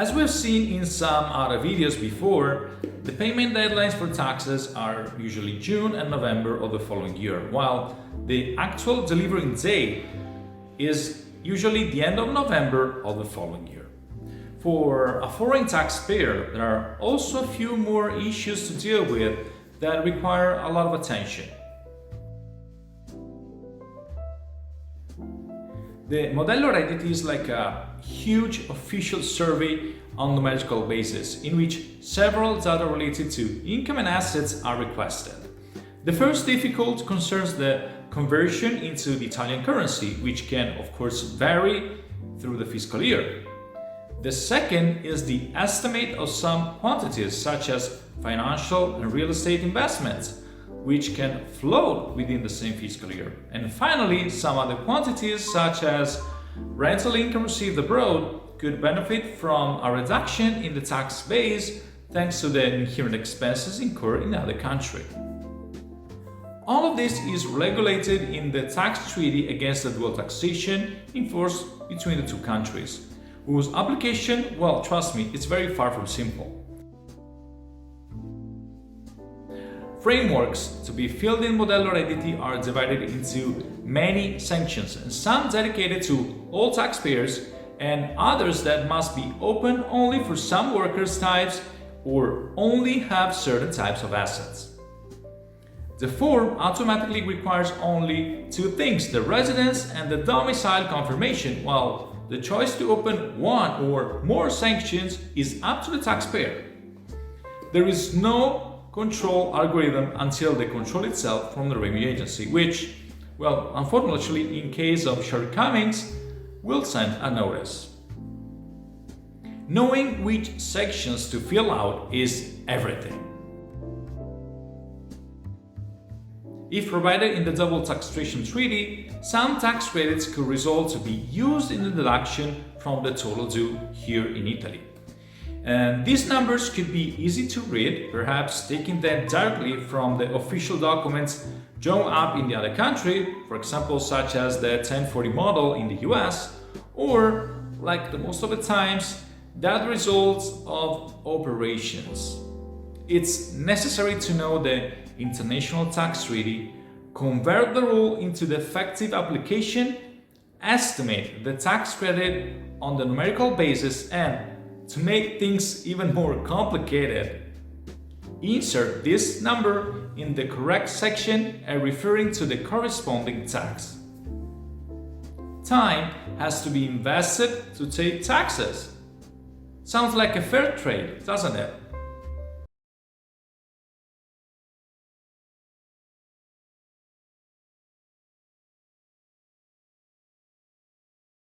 As we've seen in some other videos before, the payment deadlines for taxes are usually June and November of the following year, while the actual delivery date is usually the end of November of the following year. For a foreign taxpayer, there are also a few more issues to deal with that require a lot of attention. The Modello Redditi is like a huge official survey on numerical basis in which several data related to income and assets are requested. The first difficulty concerns the conversion into the Italian currency, which can of course vary through the fiscal year. The second is the estimate of some quantities such as financial and real estate investments, which can float within the same fiscal year. And finally, some other quantities such as rental income received abroad could benefit from a reduction in the tax base thanks to the inherent expenses incurred in other country. All of this is regulated in the tax treaty against the dual taxation in force between the two countries, whose application, well, trust me, it's very far from simple. Frameworks to be filled in Modello Redditi are divided into many sections, and some dedicated to all taxpayers and others that must be open only for some workers types or only have certain types of assets. The form automatically requires only two things: the residence and the domicile confirmation, while the choice to open one or more sanctions is up to the taxpayer. There is no control algorithm until the control itself from the revenue agency, which, well, unfortunately, in case of shortcomings, will send a notice. Knowing which sections to fill out is everything. If provided in the double taxation treaty, some tax credits could result to be used in the deduction from the total due here in Italy. And these numbers could be easy to read, perhaps taking them directly from the official documents drawn up in the other country, for example, such as the 1040 model in the US, or, like the most of the times, that results of operations. It's necessary to know the international tax treaty, convert the rule into the effective application, estimate the tax credit on the numerical basis, and to make things even more complicated, insert this number in the correct section and referring to the corresponding tax. Time has to be invested to take taxes. Sounds like a fair trade, doesn't it?